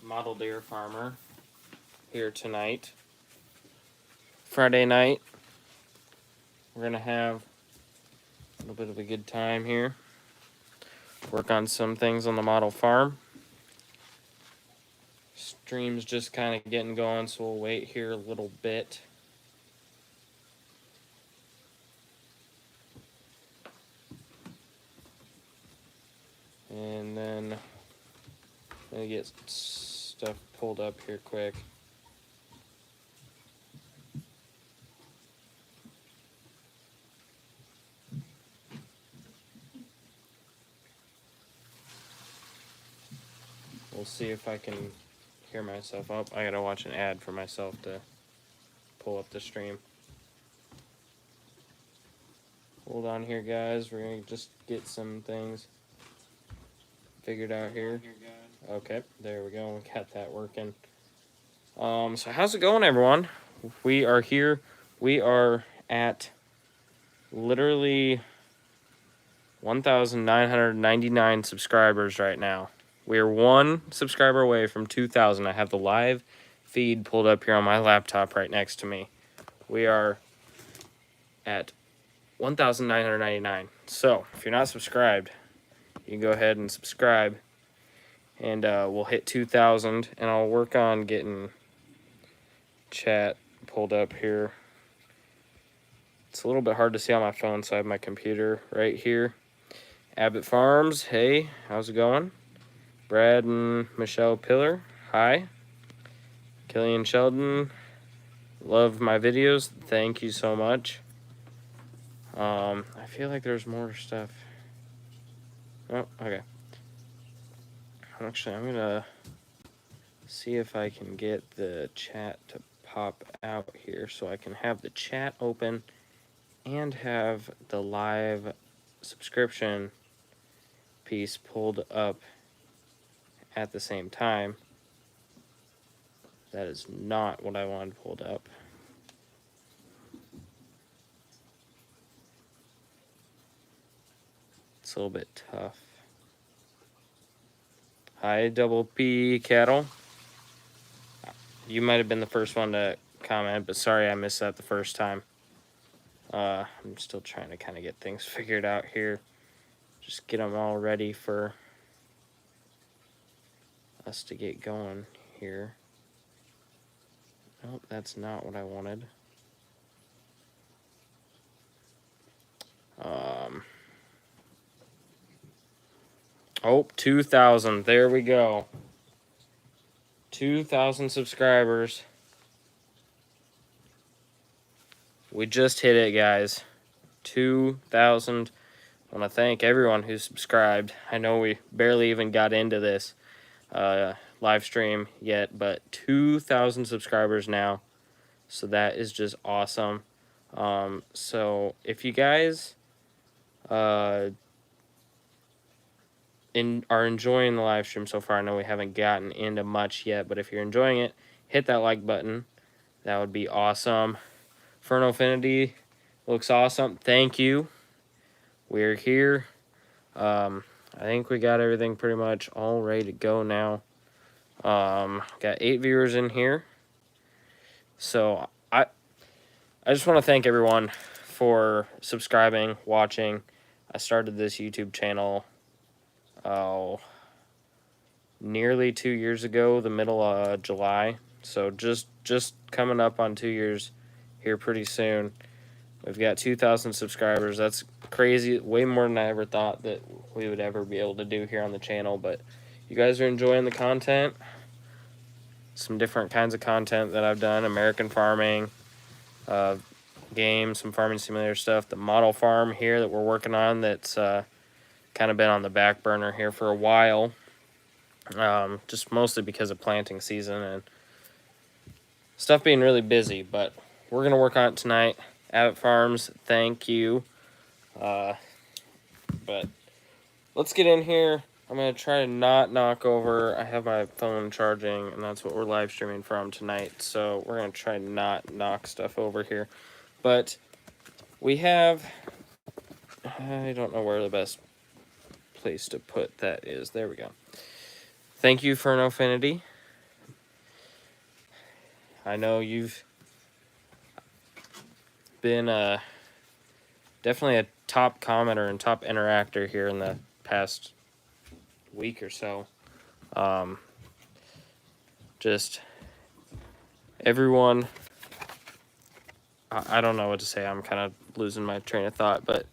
Model Deer Farmer here tonight. Friday night. We're going to have a little bit of a good time here. Work on some things on the model farm. Stream's just kind of getting going, so we'll wait here a little bit. And then I'm going to get stuff pulled up here quick. We'll see if I can hear myself up. I gotta watch an ad for myself to pull up the stream. Hold on here, guys. We're gonna just get some things figured out here. Okay, there we go. We got that working. So how's it going, everyone? We are here. We are at literally 1,999 subscribers right now. We are one subscriber away from 2,000. I have the live feed pulled up here on my laptop right next to me. We are at 1,999. So if you're not subscribed, you can go ahead and subscribe, and we'll hit 2,000, and I'll work on getting chat pulled up here. It's a little bit hard to see on my phone, so I have my computer right here. Abbott Farms, hey, how's it going? Brad and Michelle Pillar, hi. Killian Sheldon, love my videos, thank you so much. I feel like there's more stuff. Oh, okay. Actually, I'm gonna see if I can get the chat to pop out here so I can have the chat open and have the live subscription piece pulled up at the same time. That is not what I wanted pulled up. It's a little bit tough. Hi, Double P Cattle. You might have been the first one to comment, but sorry I missed that the first time. I'm still trying to kind of get things figured out here. Just get them all ready for us to get going here. Nope, that's not what I wanted. Oh, 2,000. There we go. 2,000 subscribers. We just hit it, guys. 2,000. I want to thank everyone who subscribed. I know we barely even got into this live stream yet, but 2,000 subscribers now. So that is just awesome. So if you guys are enjoying the live stream so far, I know we haven't gotten into much yet, but if you're enjoying it, hit that like button. That would be awesome. Fernofinity looks awesome. Thank you. We're here. I think we got everything pretty much all ready to go now. Got 8 viewers in here. So I just want to thank everyone for subscribing, watching. I started this YouTube channel nearly 2 years ago, the middle of July. So just coming up on 2 years here pretty soon. We've got 2,000 subscribers. That's crazy. Way more than I ever thought that we would ever be able to do here on the channel. But you guys are enjoying the content. Some different kinds of content that I've done. American farming, games, some farming simulator stuff. The model farm here that we're working on that's kind of been on the back burner here for a while. Just mostly because of planting season and stuff being really busy. But we're going to work on it tonight. Abbott Farms, thank you. But let's get in here. I'm going to try to not knock over. I have my phone charging, and that's what we're live streaming from tonight. So we're going to try not knock stuff over here. But we have, I don't know where the best place to put that is. There we go. Thank you, Fernofinity. I know you've been definitely a top commenter and top interactor here in the past week or so. Just everyone, I don't know what to say. I'm kind of losing my train of thought, but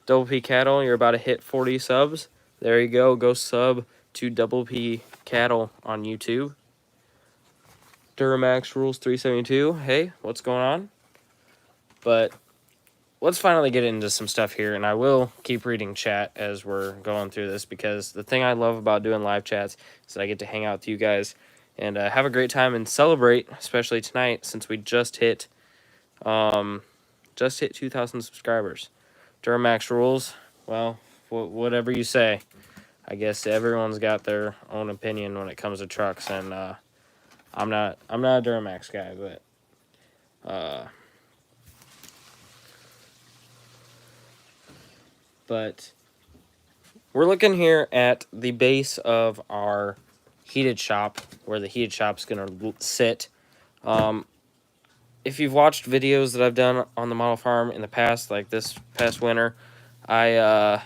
Double P Cattle, you're about to hit 40 subs. There you go. Go sub to Double P Cattle on YouTube. Duramax Rules 372. Hey, what's going on? But let's finally get into some stuff here, and I will keep reading chat as we're going through this, because the thing I love about doing live chats is that I get to hang out with you guys and have a great time and celebrate, especially tonight, since we just hit 2,000 subscribers. Duramax Rules, well, whatever you say. I guess everyone's got their own opinion when it comes to trucks, and I'm not a Duramax guy, but we're looking here at the base of our heated shop, where the heated shop's gonna sit. If you've watched videos that I've done on the model farm in the past, like this past winter, I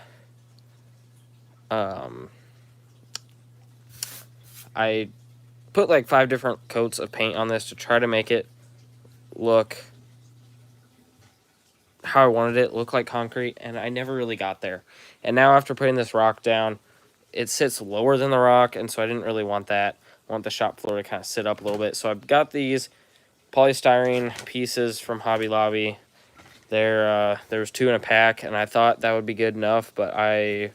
put like 5 different coats of paint on this to try to make it look how I wanted it, look like concrete, and I never really got there. And now after putting this rock down, it sits lower than the rock, and so I didn't really want that. I want the shop floor to kind of sit up a little bit. So I've got these polystyrene pieces from Hobby Lobby. There was 2 in a pack, and I thought that would be good enough, but I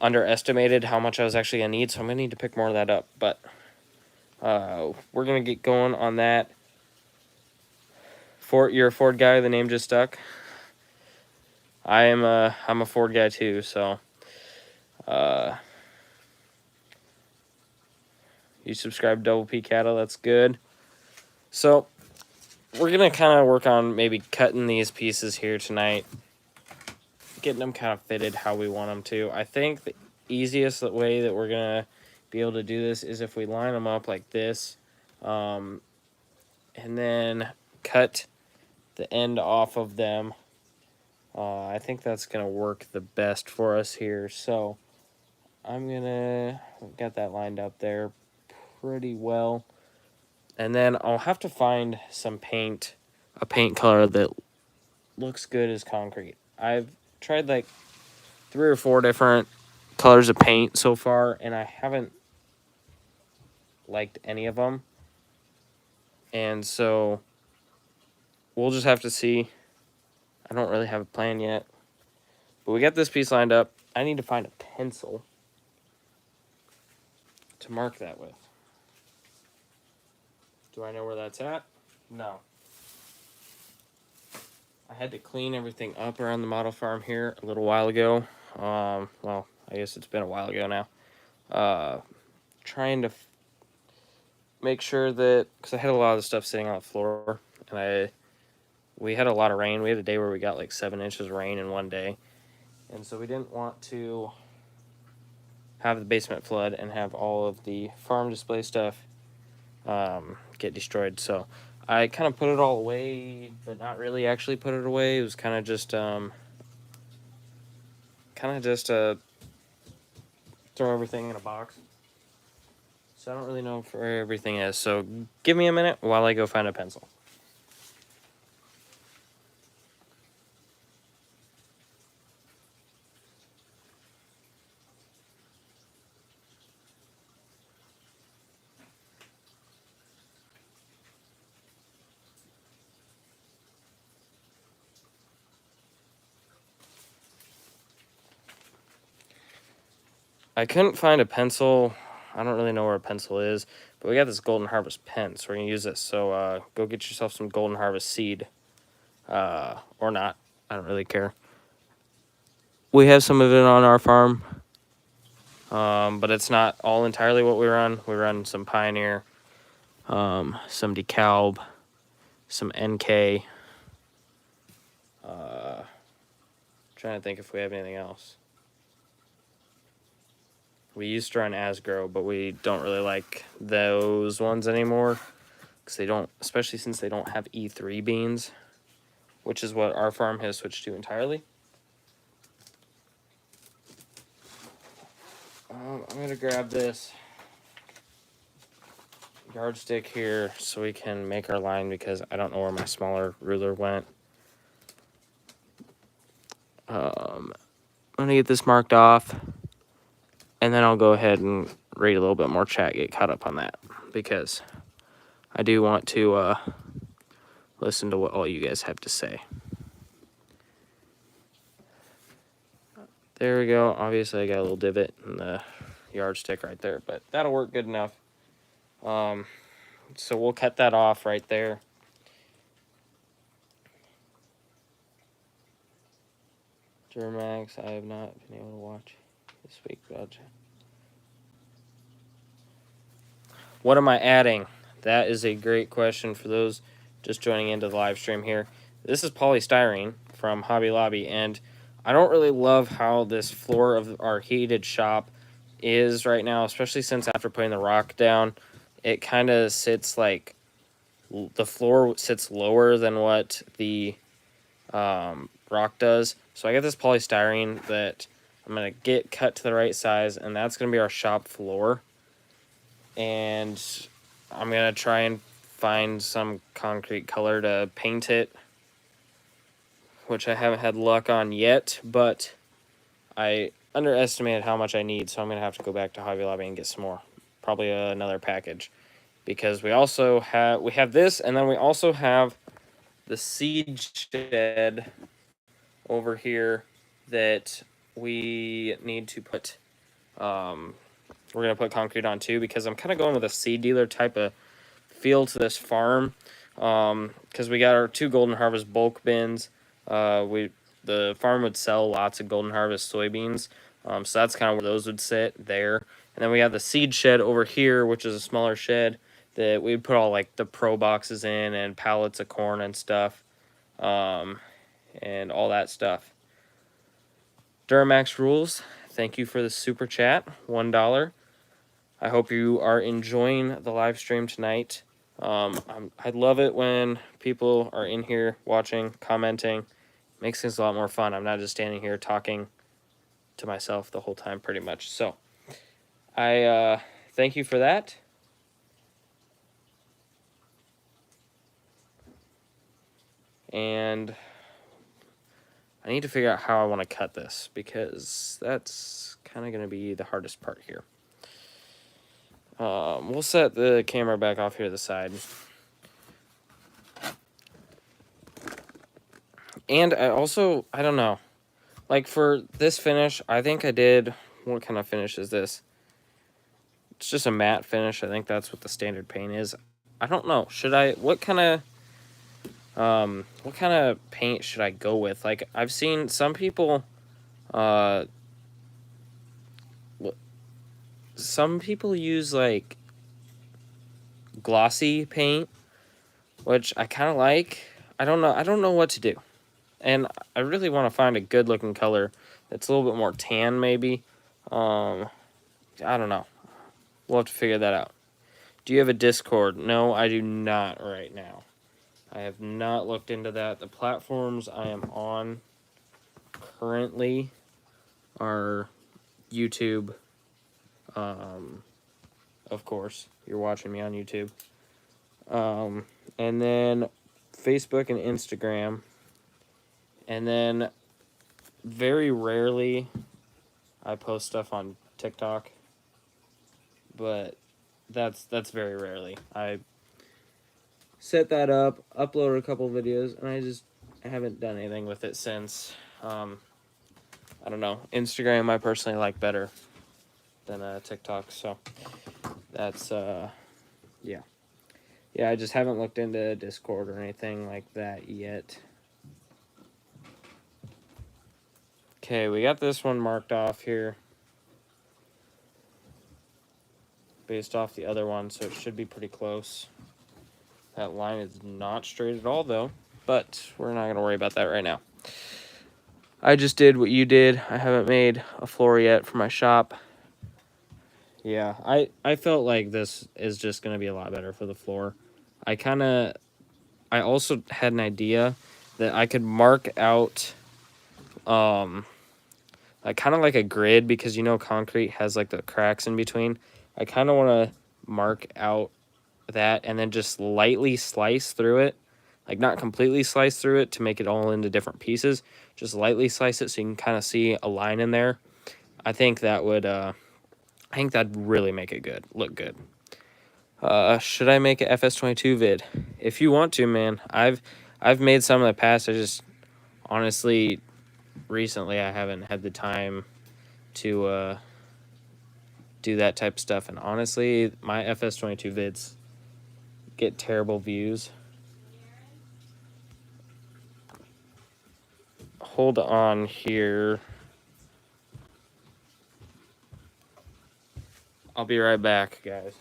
underestimated how much I was actually going to need, so I'm going to need to pick more of that up. But we're going to get going on that. You're a Ford guy, the name just stuck. I'm a Ford guy too, so you subscribe to Double P Cattle, that's good. So we're gonna kind of work on maybe cutting these pieces here tonight, getting them kind of fitted how we want them to. I think the easiest way that we're gonna be able to do this is if we line them up like this, and then cut the end off of them. I think that's gonna work the best for us here. So I'm gonna get that lined up there pretty well, and then I'll have to find some paint, a paint color that looks good as concrete. I've tried like 3 or 4 different colors of paint so far, and I haven't liked any of them, and so we'll just have to see. I don't really have a plan yet, but we got this piece lined up. I need to find a pencil to mark that with. Do I know where that's at? No. I had to clean everything up around the model farm here a little while ago. Well, I guess it's been a while ago now. Trying to make sure that, because I had a lot of the stuff sitting on the floor, and we had a lot of rain. We had a day where we got like 7 inches of rain in one day, and so we didn't want to have the basement flood and have all of the farm display stuff get destroyed. So I kind of put it all away, but not really actually put it away. It was kind of just throw everything in a box. So I don't really know where everything is. So give me a minute while I go find a pencil. I couldn't find a pencil. I don't really know where a pencil is, but we got this Golden Harvest pen, so we're going to use this. So go get yourself some Golden Harvest seed, or not. I don't really care. We have some of it on our farm, but it's not all entirely what we run. We run some Pioneer, some DeKalb, some NK. Trying to think if we have anything else. We used to run Asgrow, but we don't really like those ones anymore. because they don't, especially since they don't have E3 beans, which is what our farm has switched to entirely. I'm going to grab this yardstick here so we can make our line, because I don't know where my smaller ruler went. I'm going to get this marked off, and then I'll go ahead and read a little bit more chat, get caught up on that, because I do want to listen to what all you guys have to say. There we go. Obviously, I got a little divot in the yardstick right there, but that'll work good enough. So we'll cut that off right there. Duramax, I have not been able to watch this week, but what am I adding? That is a great question for those just joining into the live stream here. This is polystyrene from Hobby Lobby, and I don't really love how this floor of our heated shop is right now, especially since after putting the rock down, it kind of sits like, the floor sits lower than what the rock does. So I got this polystyrene that I'm going to get cut to the right size, and that's going to be our shop floor. And I'm going to try and find some concrete color to paint it, which I haven't had luck on yet, but I underestimated how much I need, so I'm going to have to go back to Hobby Lobby and get some more. Probably another package, because we also have this, and then we also have the seed shed over here that we need to put, we're going to put concrete on too, because I'm kind of going with a seed dealer type of feel to this farm, because we got our 2 Golden Harvest bulk bins. The farm would sell lots of Golden Harvest soybeans, so that's kind of where those would sit there. And then we have the seed shed over here, which is a smaller shed that we'd put all like the pro boxes in and pallets of corn and stuff, and all that stuff. Duramax Rules, thank you for the super chat, $1. I hope you are enjoying the live stream tonight. I love it when people are in here watching, commenting. Makes things a lot more fun. I'm not just standing here talking to myself the whole time, pretty much. So I thank you for that. And I need to figure out how I want to cut this, because that's kind of going to be the hardest part here. We'll set the camera back off here to the side. And I don't know. Like for this finish, I think I did, what kind of finish is this? It's just a matte finish. I think that's what the standard paint is. I don't know. What kind of paint should I go with? Like, I've seen some people, use like glossy paint, which I kind of like. I don't know what to do. And I really want to find a good looking color that's a little bit more tan, maybe. I don't know. We'll have to figure that out. Do you have a Discord? No, I do not right now. I have not looked into that. The platforms I am on currently are YouTube. Of course, you're watching me on YouTube. And then Facebook and Instagram. And then very rarely I post stuff on TikTok. But that's very rarely. I set that up, uploaded a couple videos, and I haven't done anything with it since. I don't know. Instagram I personally like better than TikTok, so that's yeah. Yeah, I just haven't looked into Discord or anything like that yet. Okay, we got this one marked off here based off the other one, so it should be pretty close. That line is not straight at all, though, but we're not going to worry about that right now. I just did what you did. I haven't made a floor yet for my shop. Yeah, I felt like this is just going to be a lot better for the floor. I also had an idea that I could mark out like kind of like a grid, because you know concrete has like the cracks in between. I kind of want to mark out that and then just lightly slice through it, like not completely slice through it to make it all into different pieces, just lightly slice it so you can kind of see a line in there. I think that would I think that'd really make it look good. Should I make a FS22 vid? If you want to, man. I've made some in the past. I just honestly recently I haven't had the time to do that type of stuff, and honestly my FS22 vids get terrible views. Hold on here. I'll be right back, guys.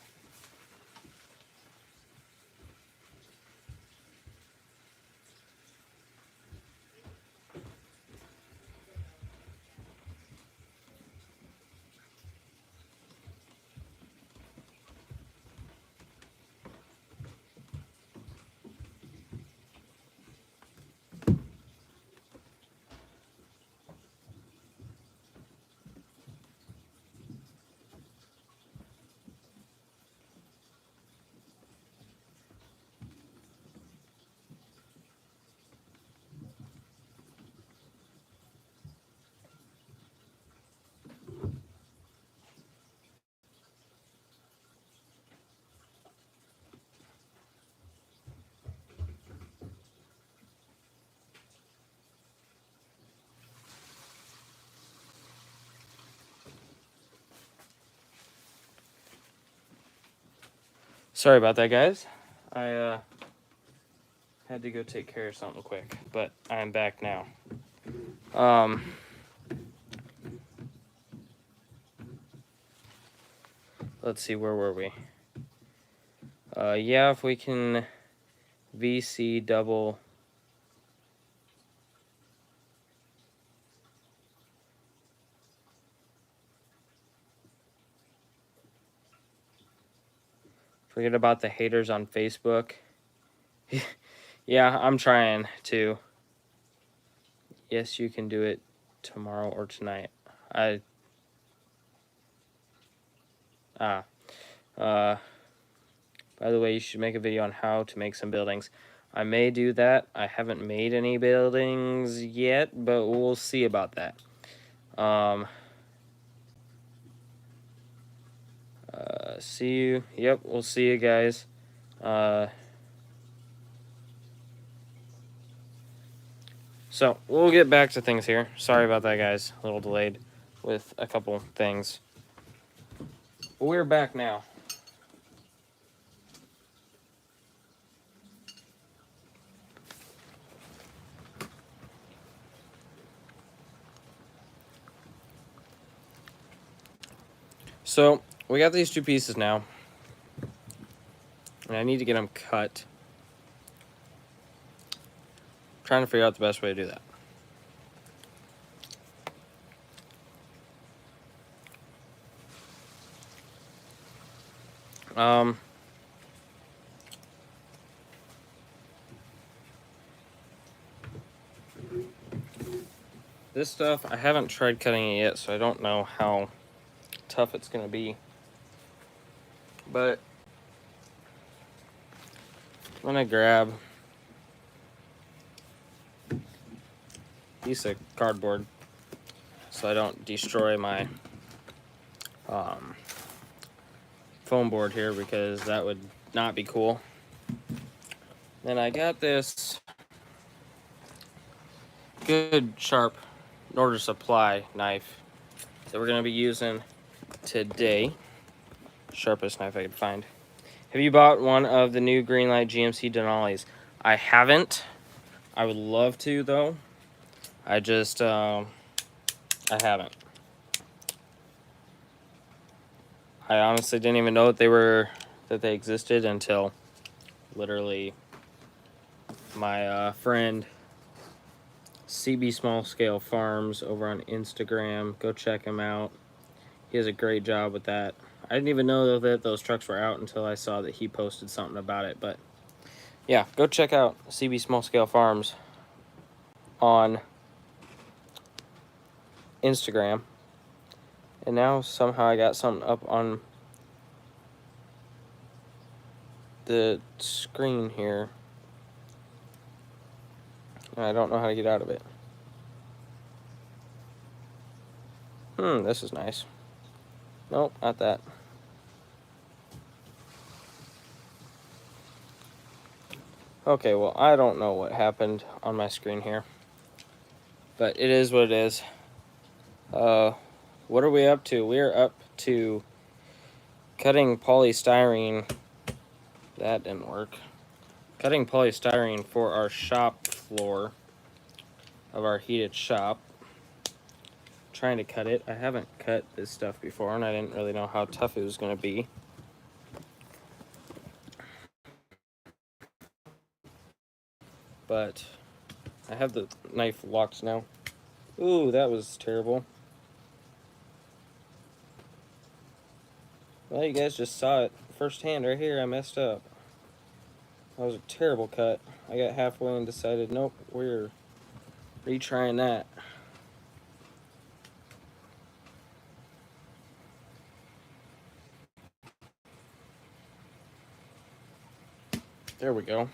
Sorry about that, guys. I had to go take care of something quick, but I'm back now. Let's see, where were we? Yeah, if we can VC double. Forget about the haters on Facebook. Yeah, I'm trying to. Yes, you can do it tomorrow or tonight. By the way, you should make a video on how to make some buildings. I may do that. I haven't made any buildings yet, but we'll see about that. See you. Yep, we'll see you guys. So we'll get back to things here. Sorry about that, guys. A little delayed with a couple things. We're back now. So we got these two pieces now, and I need to get them cut. I'm trying to figure out the best way to do that. This stuff, I haven't tried cutting it yet, so I don't know how tough it's gonna be. But I'm gonna grab a piece of cardboard so I don't destroy my foam board here, because that would not be cool. Then I got this good sharp Northern Supply knife that we're gonna be using today. Sharpest knife I could find. Have you bought one of the new Greenlight GMC Denali's? I haven't. I would love to, though. I just I haven't. I honestly didn't even know that they existed until literally my friend CB Small Scale Farms over on Instagram. Go check him out. He has a great job with that. I didn't even know that those trucks were out until I saw that he posted something about it. But yeah, go check out CB Small Scale Farms on Instagram. And now somehow I got something up on the screen here. I don't know how to get out of it. This is nice. Nope, not that. Okay, well, I don't know what happened on my screen here. But it is what it is. What are we up to? We are up to cutting polystyrene. That didn't work. Cutting polystyrene for our shop floor of our heated shop. Trying to cut it. I haven't cut this stuff before, and I didn't really know how tough it was going to be. But I have the knife locked now. Ooh, that was terrible. Well, you guys just saw it firsthand right here. I messed up. That was a terrible cut. I got halfway and decided, nope, we're retrying that. There we go.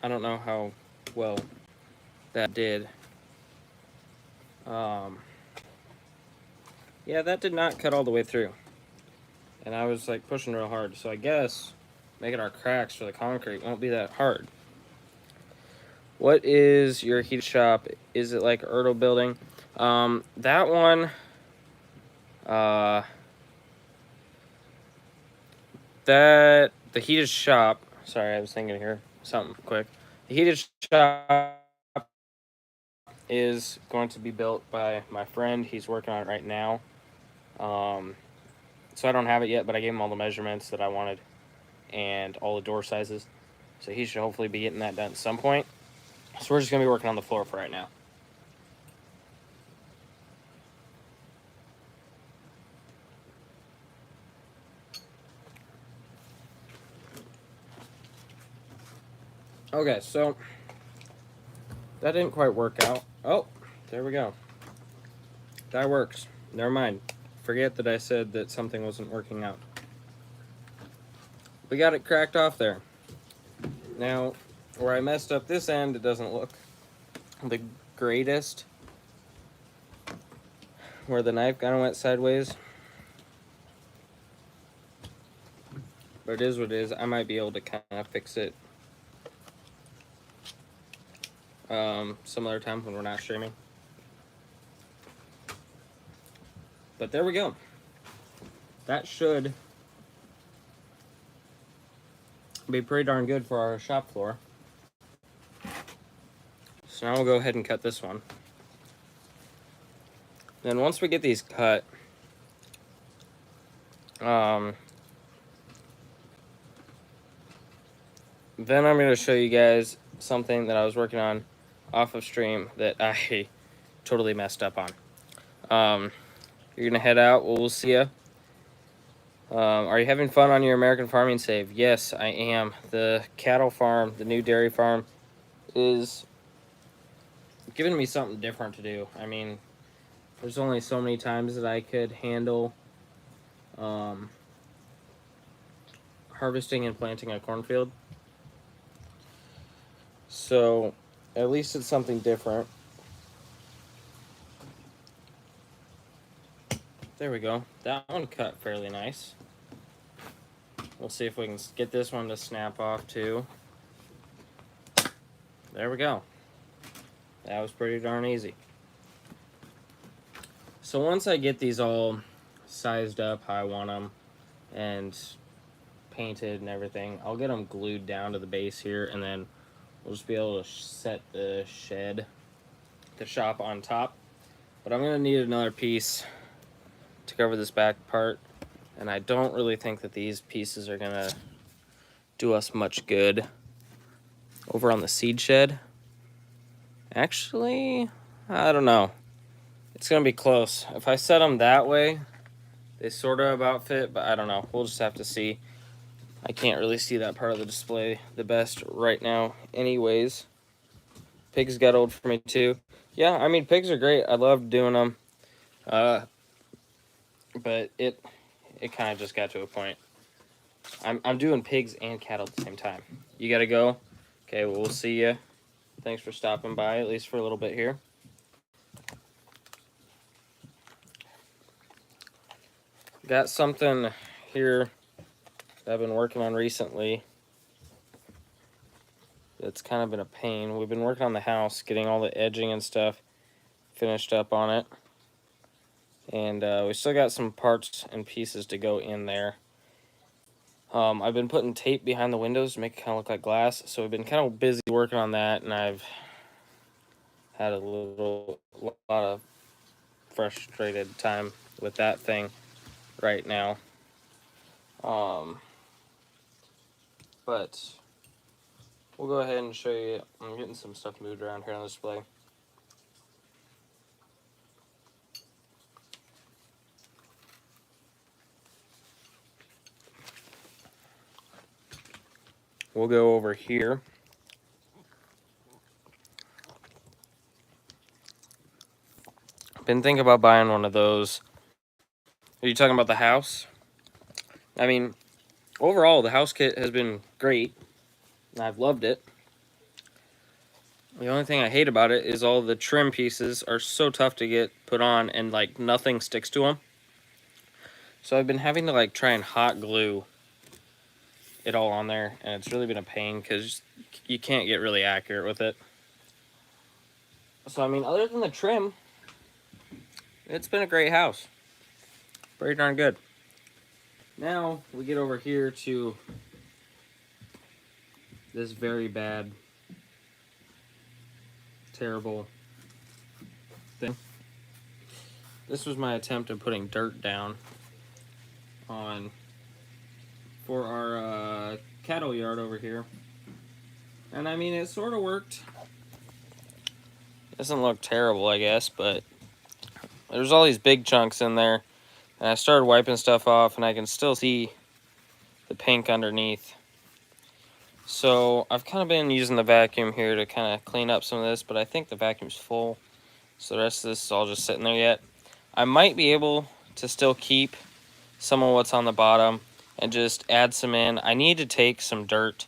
I don't know how well that did. Yeah, that did not cut all the way through. And I was like pushing real hard. So I guess making our cracks for the concrete won't be that hard. What is your heat shop? Is it like Ertl building? That one, the heated shop, sorry, I was thinking here, something quick. The heated shop is going to be built by my friend. He's working on it right now. So I don't have it yet, but I gave him all the measurements that I wanted and all the door sizes. So he should hopefully be getting that done at some point. So we're just going to be working on the floor for right now. Okay, so that didn't quite work out. Oh, there we go. That works. Never mind. Forget that I said that something wasn't working out. We got it cracked off there. Now, where I messed up this end, it doesn't look the greatest. Where the knife kind of went sideways. But it is what it is. I might be able to kind of fix it some other time when we're not streaming. But there we go. That should be pretty darn good for our shop floor. So now we'll go ahead and cut this one. Then once we get these cut, then I'm going to show you guys something that I was working on off of stream that I totally messed up on. You're going to head out. We'll see ya. Are you having fun on your American Farming Save? Yes, I am. The cattle farm, the new dairy farm, is giving me something different to do. I mean, there's only so many times that I could handle harvesting and planting a cornfield. So, at least it's something different. There we go. That one cut fairly nice. We'll see if we can get this one to snap off too. There we go. That was pretty darn easy. So once I get these all sized up how I want them and painted and everything, I'll get them glued down to the base here, and then we'll just be able to set the shed, the shop on top. But I'm gonna need another piece to cover this back part, and I don't really think that these pieces are gonna do us much good over on the seed shed. Actually, I don't know. It's gonna be close. If I set them that way, they sort of about fit, but I don't know. We'll just have to see. I can't really see that part of the display the best right now anyways. Pigs got old for me too. Yeah, I mean, pigs are great. I love doing them. But it kind of just got to a point. I'm doing pigs and cattle at the same time. You gotta go. Okay, well, we'll see you. Thanks for stopping by, at least for a little bit here. Got something here that I've been working on recently. It's kind of been a pain. We've been working on the house, getting all the edging and stuff finished up on it. And we still got some parts and pieces to go in there. I've been putting tape behind the windows to make it kind of look like glass. So we've been kind of busy working on that, and I've had a lot of frustrated time with that thing right now. But we'll go ahead and show you. I'm getting some stuff moved around here on the display. We'll go over here. Been thinking about buying one of those. Are you talking about the house? I mean, overall, the house kit has been great. I've loved it. The only thing I hate about it is all the trim pieces are so tough to get put on, and like nothing sticks to them. So I've been having to like try and hot glue it all on there, and it's really been a pain because you can't get really accurate with it. So I mean, other than the trim, it's been a great house. Pretty darn good. Now we get over here to this very bad, terrible thing. This was my attempt at putting dirt down on for our cattle yard over here. And I mean, it sort of worked. Doesn't look terrible, I guess, but there's all these big chunks in there. And I started wiping stuff off, and I can still see the pink underneath. So I've kind of been using the vacuum here to kind of clean up some of this, but I think the vacuum's full. So the rest of this is all just sitting there yet. I might be able to still keep some of what's on the bottom and just add some in. I need to take some dirt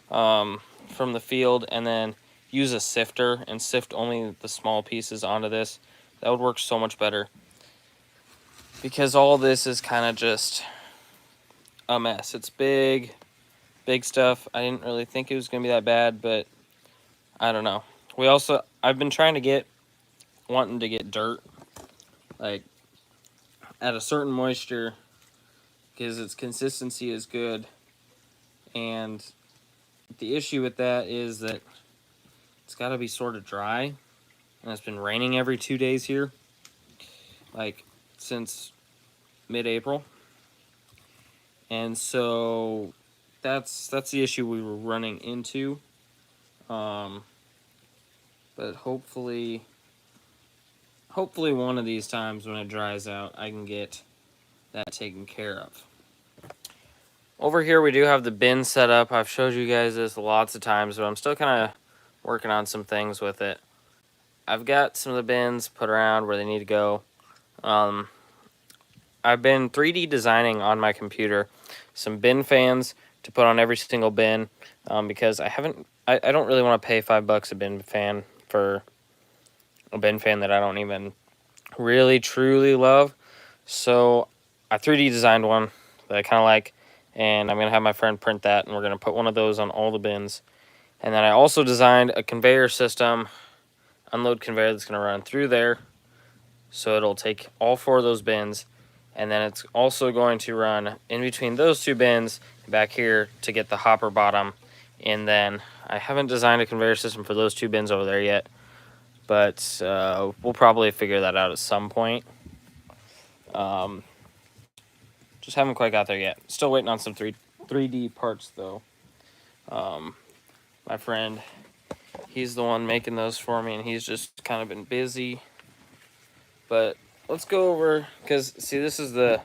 from the field and then use a sifter and sift only the small pieces onto this. That would work so much better, because all this is kind of just a mess. It's big stuff. I didn't really think it was going to be that bad, but I don't know. I've been wanting to get dirt, like, at a certain moisture, because its consistency is good. And the issue with that is that it's got to be sort of dry, and it's been raining every 2 days here, like since mid-April. And so that's the issue we were running into. But hopefully one of these times when it dries out, I can get that taken care of. Over here we do have the bin set up. I've showed you guys this lots of times, but I'm still kind of working on some things with it. I've got some of the bins put around where they need to go. I've been 3D designing on my computer some bin fans to put on every single bin, because I don't really want to pay $5 a bin fan for a bin fan that I don't even really truly love. So I 3D designed one that I kind of like, and I'm going to have my friend print that, and we're going to put one of those on all the bins. And then I also designed a conveyor system, unload conveyor, that's going to run through there. So it'll take all 4 of those bins, and then it's also going to run in between those 2 bins back here to get the hopper bottom. And then I haven't designed a conveyor system for those 2 bins over there yet, but we'll probably figure that out at some point. Just haven't quite got there yet. Still waiting on some 3D parts though. My friend, he's the one making those for me, and he's just kind of been busy. But let's go over, because see, this is the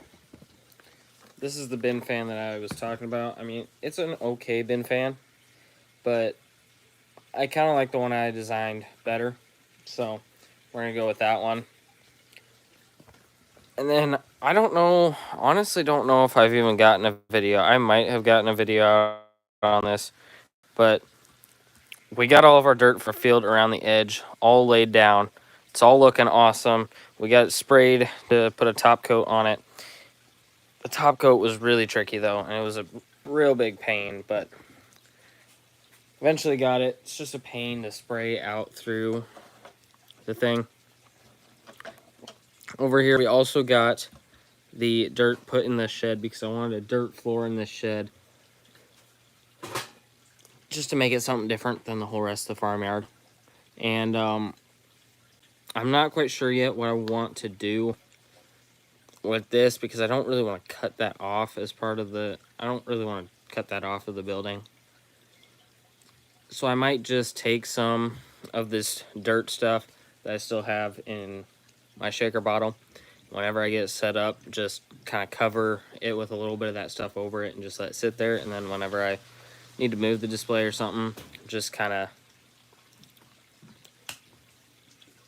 this is the bin fan that I was talking about. I mean, it's an okay bin fan, but I kind of like the one I designed better. So we're going to go with that one. And then I don't know, honestly don't know if I've even gotten a video. I might have gotten a video out on this, but we got all of our dirt for field around the edge all laid down. It's all looking awesome. We got it sprayed to put a top coat on it. The top coat was really tricky though, and it was a real big pain, but eventually got it. It's just a pain to spray out through the thing. Over here we also got the dirt put in the shed because I wanted a dirt floor in this shed just to make it something different than the whole rest of the farmyard. And I'm not quite sure yet what I want to do with this because I don't really want to cut that off as part of the, I don't really want to cut that off of the building. So I might just take some of this dirt stuff that I still have in my shaker bottle. Whenever I get it set up, just kind of cover it with a little bit of that stuff over it and just let it sit there. And then whenever I need to move the display or something, just kind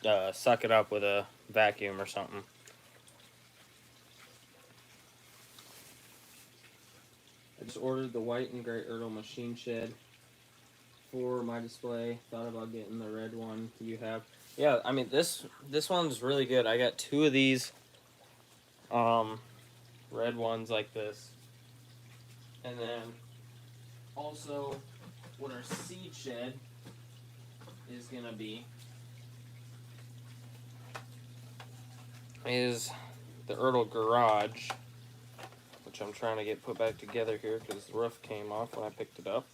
of suck it up with a vacuum or something. I just ordered the white and gray Ertl machine shed for my display. Thought about getting the red one you have. Yeah, I mean this one's really good. I got 2 of these red ones like this. And then also what our seed shed is gonna be is the Ertl garage, which I'm trying to get put back together here because the roof came off when I picked it up.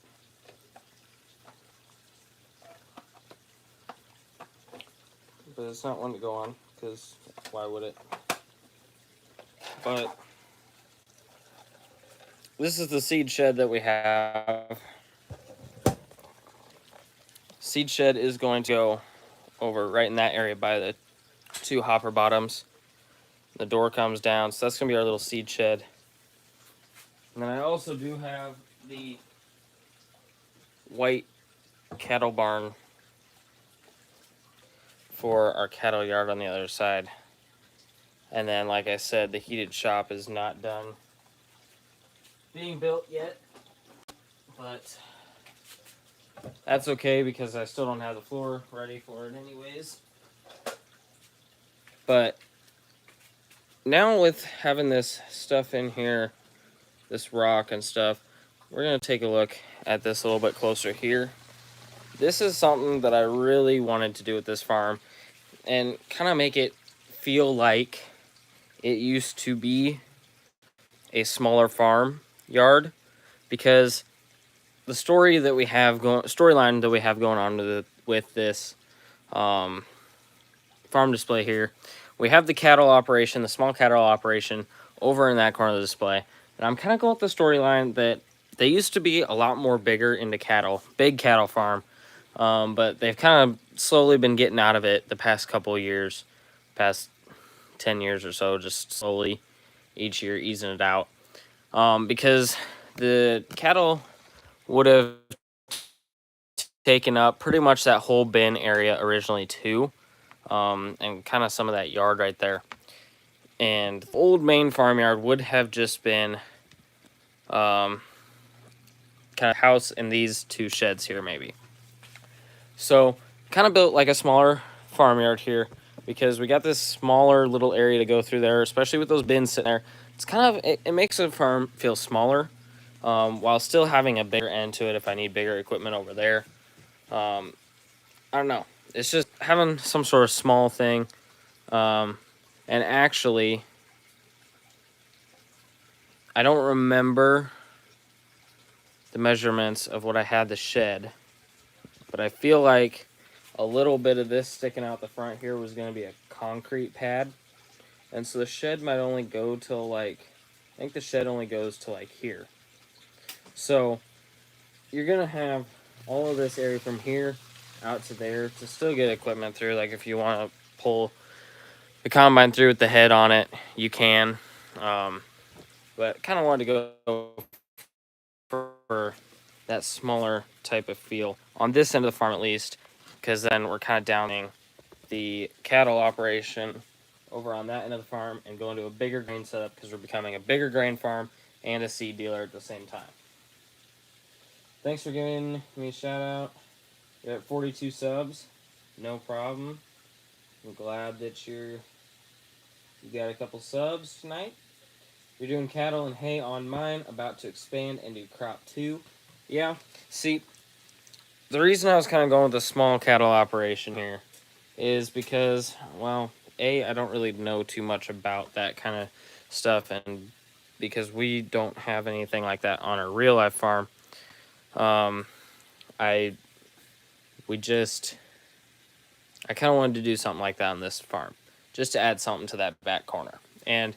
But it's not one to go on because why would it? But this is the seed shed that we have. Seed shed is going to go over right in that area by the 2 hopper bottoms. The door comes down, so that's going to be our little seed shed. And then I also do have the white cattle barn for our cattle yard on the other side. And then, like I said, the heated shop is not done being built yet, but that's okay because I still don't have the floor ready for it anyways. But now with having this stuff in here, this rock and stuff, we're going to take a look at this a little bit closer here. This is something that I really wanted to do with this farm and kind of make it feel like it used to be a smaller farm yard, because the storyline that we have going on with this farm display here, we have the cattle operation, the small cattle operation over in that corner of the display. And I'm kind of going with the storyline that they used to be a lot more bigger into cattle, big cattle farm. But they've kind of slowly been getting out of it the past couple of years, past 10 years or so, just slowly each year easing it out. Because the cattle would have taken up pretty much that whole bin area originally too. And kind of some of that yard right there. And the old main farmyard would have just been kind of house and these 2 sheds here maybe. So kind of built like a smaller farmyard here because we got this smaller little area to go through there, especially with those bins sitting there. It's kind of, it makes the farm feel smaller while still having a bigger end to it if I need bigger equipment over there. I don't know. It's just having some sort of small thing. And actually, I don't remember the measurements of what I had the shed, but I feel like a little bit of this sticking out the front here was going to be a concrete pad. And so the shed might only go till like, I think the shed only goes to like here. So you're going to have all of this area from here out to there to still get equipment through. Like if you want to pull the combine through with the head on it, you can. but kind of wanted to go for that smaller type of feel on this end of the farm at least, because then we're kind of downing the cattle operation over on that end of the farm and going to a bigger grain setup because we're becoming a bigger grain farm and a seed dealer at the same time. Thanks for giving me a shout out. You're at 42 subs. No problem. I'm glad that you got a couple subs tonight. You're doing cattle and hay on mine, about to expand and do crop 2. Yeah, see, the reason I was kind of going with a small cattle operation here is because, well, A, I don't really know too much about that kind of stuff, and because we don't have anything like that on our real life farm, I kind of wanted to do something like that on this farm, just to add something to that back corner. And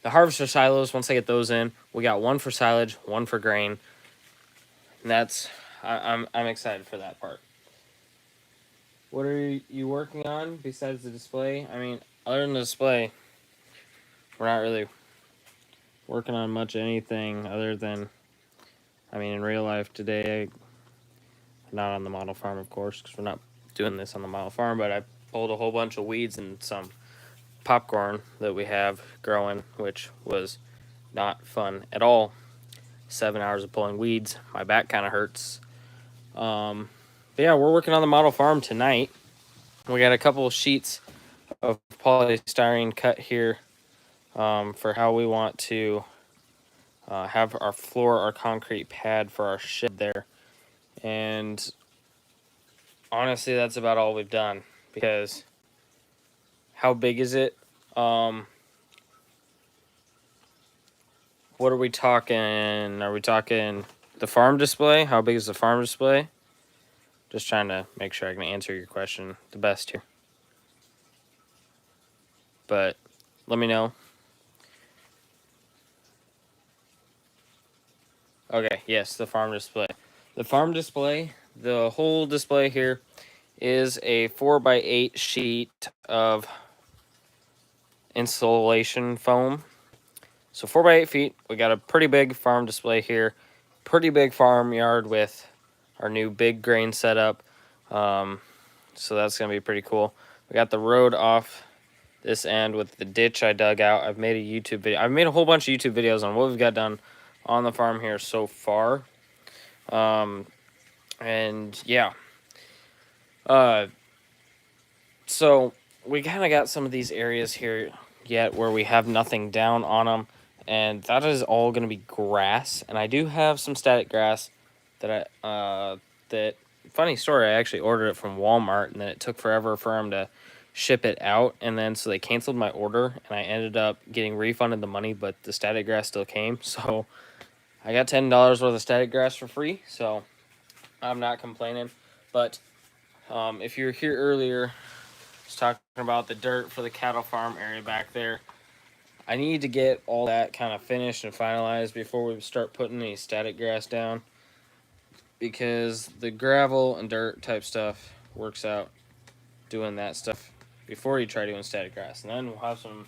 the harvester silos, once I get those in, we got one for silage, one for grain, and I'm excited for that part. What are you working on besides the display? I mean, other than the display, we're not really working on much anything other than, I mean, in real life today, not on the model farm, of course, because we're not doing this on the model farm, but I pulled a whole bunch of weeds and some popcorn that we have growing, which was not fun at all. 7 hours of pulling weeds. My back kind of hurts. But yeah, we're working on the model farm tonight. We got a couple of sheets of polystyrene cut here for how we want to have our floor, our concrete pad for our shed there. And honestly, that's about all we've done, because how big is it? What are we talking? Are we talking the farm display? How big is the farm display? Just trying to make sure I can answer your question the best here. But let me know. Okay, yes, the farm display. The farm display, the whole display here is a 4x8 sheet of insulation foam. So 4x8 feet, we got a pretty big farm display here. Pretty big farmyard with our new big grain setup. So that's going to be pretty cool. We got the road off this end with the ditch I dug out. I've made a YouTube video. I've made a whole bunch of YouTube videos on what we've got done on the farm here so far. And yeah. So we kind of got some of these areas here yet where we have nothing down on them. And that is all going to be grass. And I do have some static grass that funny story, I actually ordered it from Walmart, and then it took forever for them to ship it out, and then so they canceled my order, and I ended up getting refunded the money, but the static grass still came, so I got $10 worth of static grass for free, so I'm not complaining. But if you were here earlier, I was talking about the dirt for the cattle farm area back there. I need to get all that kind of finished and finalized before we start putting any static grass down, because the gravel and dirt type stuff works out doing that stuff before you try doing static grass, and then we'll have some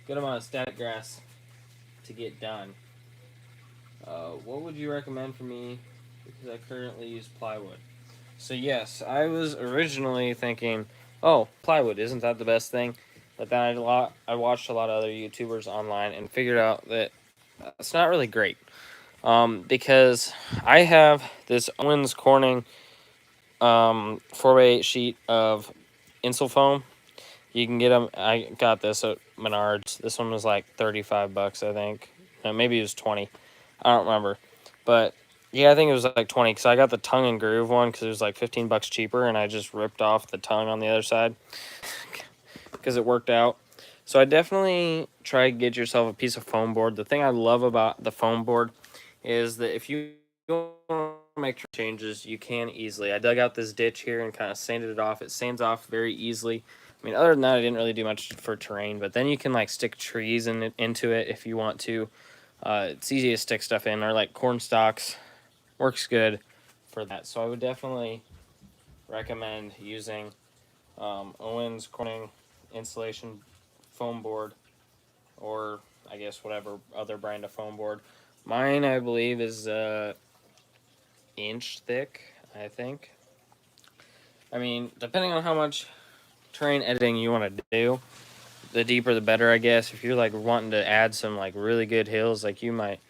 good amount of static grass to get done. What would you recommend for me, because I currently use plywood? So yes, I was originally thinking, oh, plywood, isn't that the best thing? But then I watched a lot of other YouTubers online and figured out that it's not really great. Because I have this Owens Corning 4x8 sheet of insul foam. You can get them. I got this at Menards. This one was like $35, I think. No, maybe it was 20. I don't remember. But yeah, I think it was like 20, because I got the tongue and groove one because it was like $15 cheaper, and I just ripped off the tongue on the other side because it worked out. So I definitely try to get yourself a piece of foam board. The thing I love about the foam board is that if you want to make changes, you can easily. I dug out this ditch here and kind of sanded it off. It sands off very easily. I mean, other than that, I didn't really do much for terrain, but then you can like stick trees into it if you want to. It's easy to stick stuff in, or like corn stalks. Works good for that. So I would definitely recommend using Owens Corning insulation foam board, or I guess, whatever other brand of foam board. Mine, I believe, is inch thick, I think. I mean, depending on how much terrain editing you want to do, the deeper the better, I guess. If you're like wanting to add some like really good hills, like you might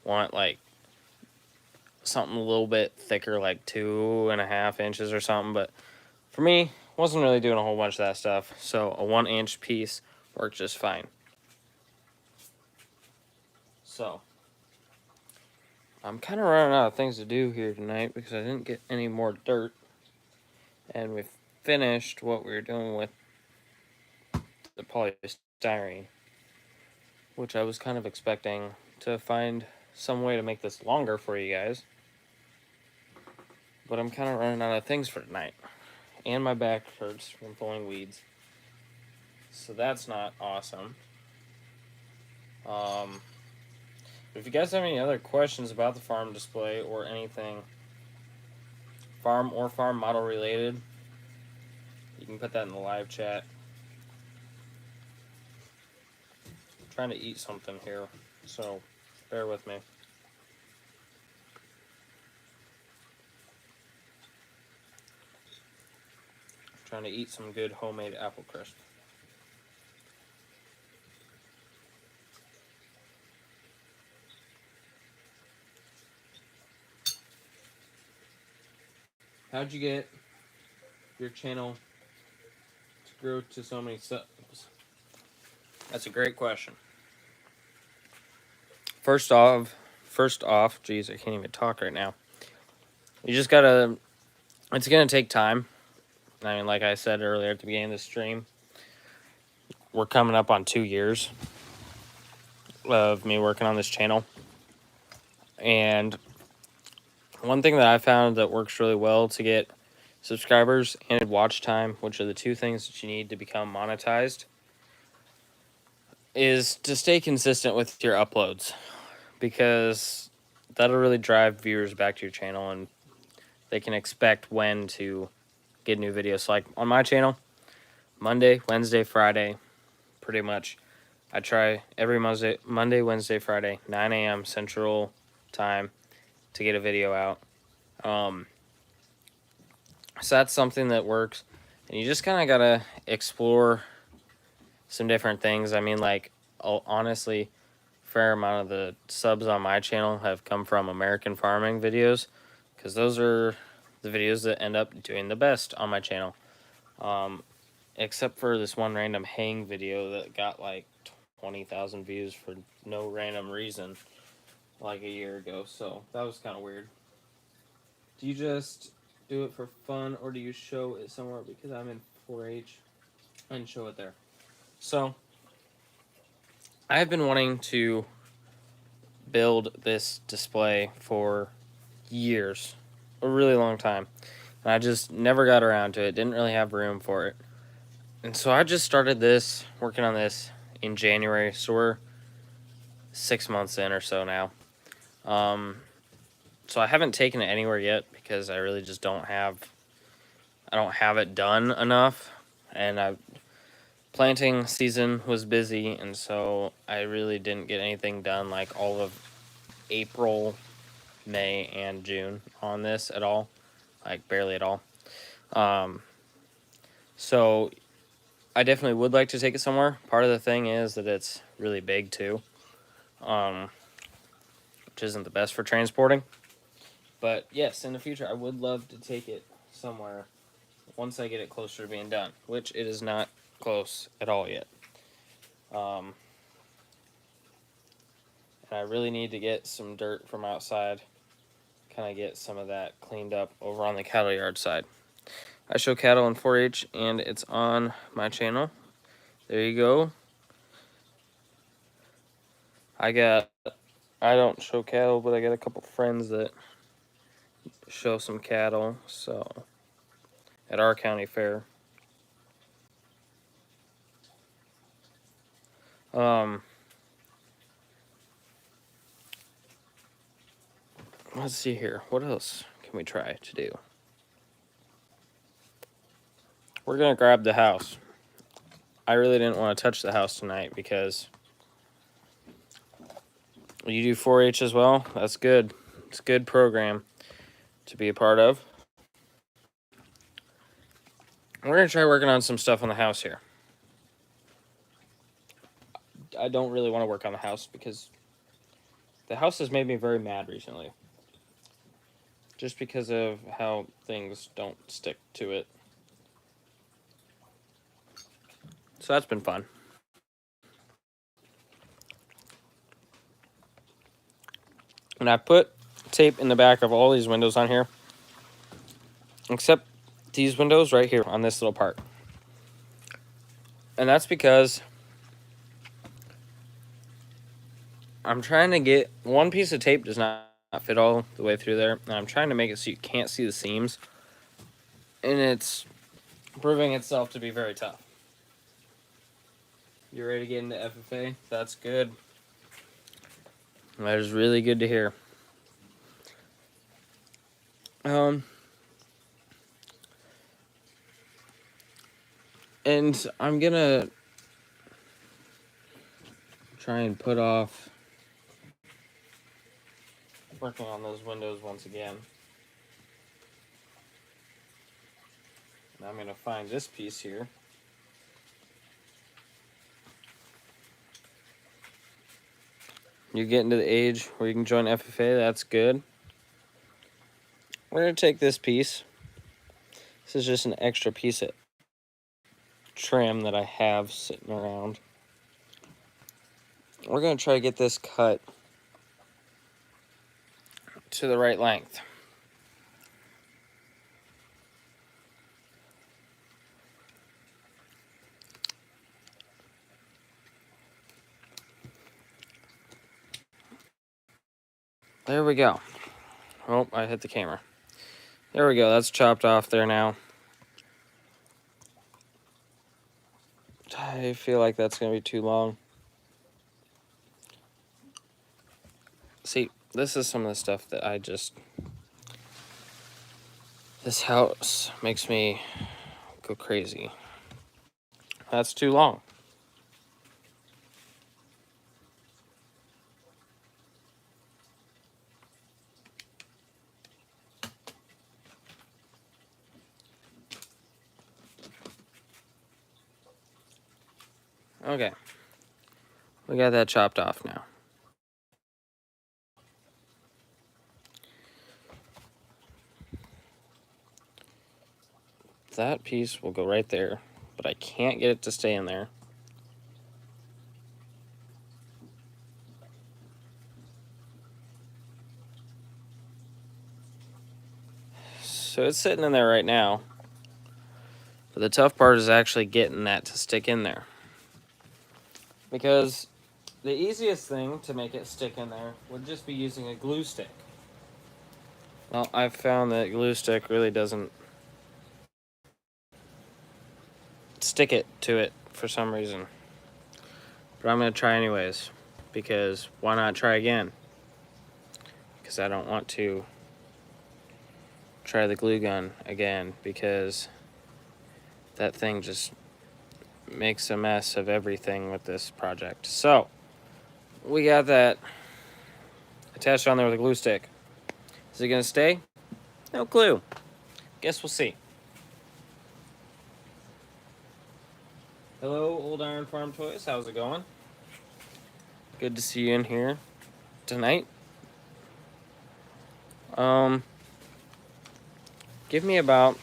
want like something a little bit thicker, like 2.5 inches or something. But for me, wasn't really doing a whole bunch of that stuff, so a 1-inch piece worked just fine. So I'm kind of running out of things to do here tonight because I didn't get any more dirt, and we finished what we were doing with the polystyrene, which I was kind of expecting to find some way to make this longer for you guys. But I'm kind of running out of things for tonight. And my back hurts from pulling weeds. So that's not awesome. If you guys have any other questions about the farm display or anything farm or farm model related, you can put that in the live chat. I'm trying to eat something here, so bear with me. Trying to eat some good homemade apple crisp. How'd you get your channel to grow to so many subs? That's a great question. First off, geez, I can't even talk right now. You just gotta, it's gonna take time. I mean, like I said earlier at the beginning of the stream, we're coming up on 2 years of me working on this channel. And one thing that I found that works really well to get subscribers and watch time, which are the two things that you need to become monetized, is to stay consistent with your uploads, because that'll really drive viewers back to your channel and they can expect when to get new videos. So like on my channel, Monday, Wednesday, Friday, pretty much. I try every Monday, Wednesday, Friday, 9 a.m. Central Time to get a video out. So that's something that works. And you just kind of got to explore some different things. I mean, like, honestly, fair amount of the subs on my channel have come from American farming videos, because those are the videos that end up doing the best on my channel. Except for this one random hang video that got like 20,000 views for no random reason like a year ago. So that was kind of weird. Do you just do it for fun, or do you show it somewhere? Because I'm in 4-H and show it there. So I've been wanting to build this display for years, a really long time, and I just never got around to it. Didn't really have room for it. And so I just started working on this in January. So we're 6 months in or so now. So I haven't taken it anywhere yet because I really just don't have it done enough. And planting season was busy, and so I really didn't get anything done like all of April, May, and June on this at all. Like barely at all. So I definitely would like to take it somewhere. Part of the thing is that it's really big too, which isn't the best for transporting. But yes, in the future, I would love to take it somewhere once I get it closer to being done, which it is not close at all yet. And I really need to get some dirt from outside, kind of get some of that cleaned up over on the cattle yard side. I show cattle in 4-H, and it's on my channel. There you go. I don't show cattle, but I got a couple friends that show some cattle, so at our county fair. Let's see here. What else can we try to do? We're gonna grab the house. I really didn't want to touch the house tonight because You do 4-H as well? That's good. It's a good program to be a part of. We're going to try working on some stuff on the house here. I don't really want to work on the house because the house has made me very mad recently. Just because of how things don't stick to it. So that's been fun. And I put tape in the back of all these windows on here. Except these windows right here on this little part. And that's because I'm trying to get... One piece of tape does not fit all the way through there. And I'm trying to make it so you can't see the seams. And it's proving itself to be very tough. You ready to get into FFA? That's good. That is really good to hear. And I'm gonna try and put off working on those windows once again. And I'm gonna find this piece here. You're getting to the age where you can join FFA, that's good. We're gonna take this piece. This is just an extra piece of trim that I have sitting around. We're gonna try to get this cut to the right length. There we go. Oh, I hit the camera. There we go, that's chopped off there now. I feel like that's gonna be too long. See, this is some of the stuff that I just... This house makes me go crazy. That's too long. Okay. We got that chopped off now. That piece will go right there, but I can't get it to stay in there. So it's sitting in there right now. But the tough part is actually getting that to stick in there. Because the easiest thing to make it stick in there would just be using a glue stick. Well, I've found that glue stick really doesn't stick it to it for some reason. But I'm going to try anyways. Because why not try again? Because I don't want to try the glue gun again. Because that thing just makes a mess of everything with this project. So, we got that attached on there with a glue stick. Is it going to stay? No clue. Guess we'll see. Hello, Old Iron Farm Toys. How's it going? Good to see you in here tonight. Give me about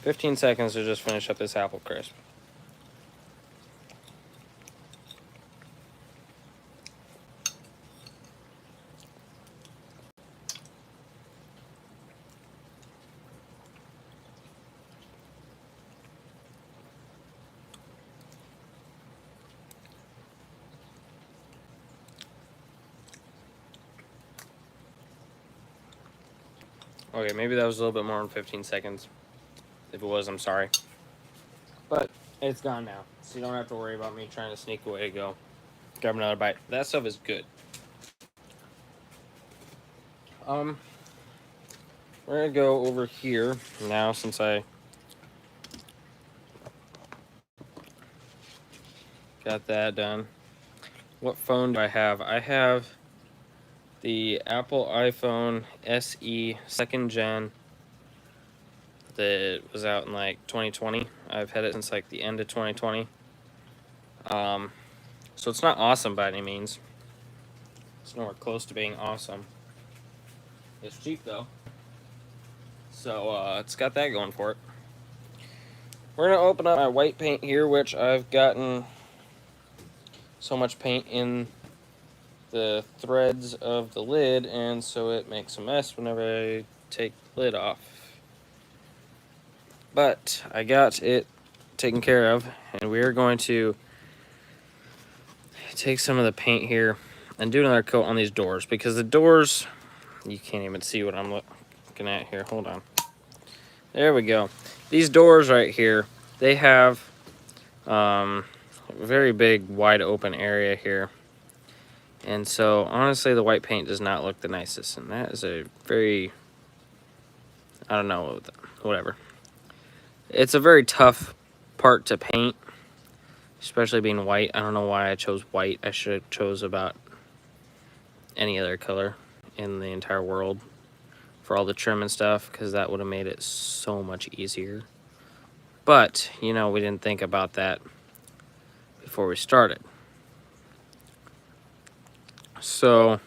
15 seconds to just finish up this apple crisp. Okay, maybe that was a little bit more than 15 seconds. If it was, I'm sorry. But it's gone now, so you don't have to worry about me trying to sneak away to go grab another bite. That stuff is good. We're gonna go over here now since I got that done. What phone do I have? I have the Apple iPhone SE 2nd gen that was out in like 2020. I've had it since like the end of 2020. So it's not awesome by any means. It's nowhere close to being awesome. It's cheap though. So it's got that going for it. We're going to open up my white paint here, which I've gotten so much paint in the threads of the lid, and so it makes a mess whenever I take the lid off. But I got it taken care of, and we are going to take some of the paint here and do another coat on these doors, because the doors, you can't even see what I'm looking at here. Hold on. There we go. These doors right here, they have a very big wide open area here, and so honestly the white paint does not look the nicest, and that is a very, I don't know, whatever. It's a very tough part to paint, especially being white. I don't know why I chose white. I should have chose about any other color in the entire world for all the trim and stuff, because that would have made it so much easier. But, you know, we didn't think about that before we started. So,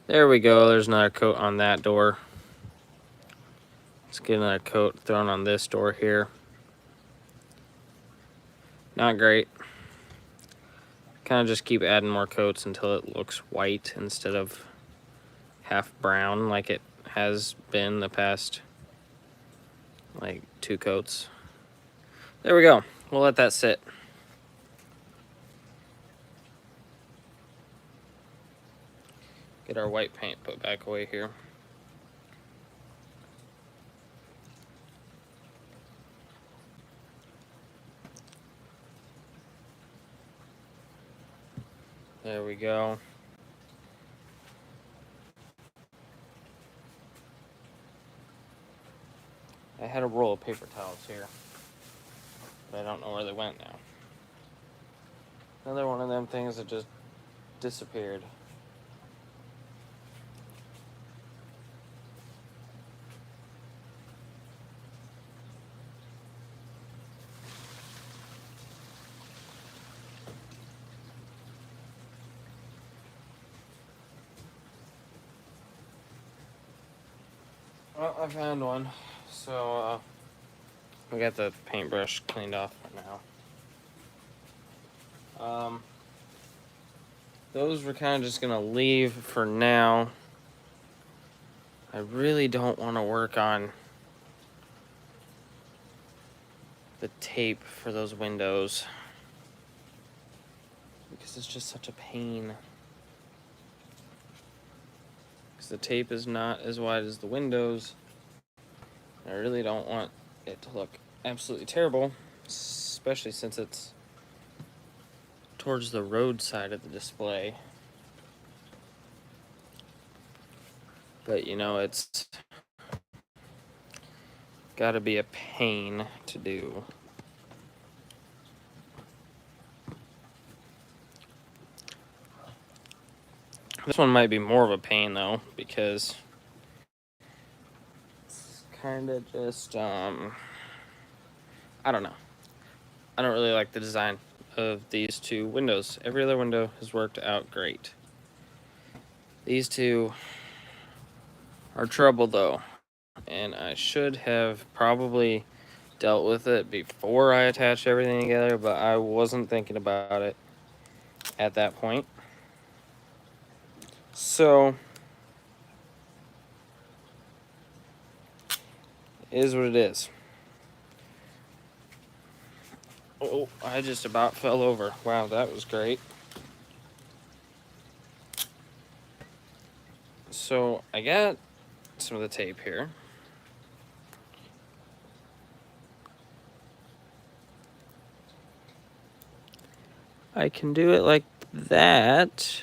there we go. There's another coat on that door. Let's get another coat thrown on this door here. Not great. Kind of just keep adding more coats until it looks white instead of half brown like it has been the past like 2 coats. There we go. We'll let that sit. Get our white paint put back away here. There we go. I had a roll of paper towels here, but I don't know where they went now. Another one of them things that just disappeared. Well, I found one, so we got the paintbrush cleaned off right now. Those we're kind of just gonna leave for now. I really don't want to work on the tape for those windows, because it's just such a pain. Because the tape is not as wide as the windows. I really don't want it to look absolutely terrible, especially since it's towards the road side of the display. But you know, it's gotta be a pain to do. This one might be more of a pain though, because it's kind of just, I don't know. I don't really like the design of these 2 windows. Every other window has worked out great. These 2 are trouble though, and I should have probably dealt with it before I attached everything together, but I wasn't thinking about it at that point. So, it is what it is. Oh, I just about fell over. Wow, that was great. So, I got some of the tape here. I can do it like that.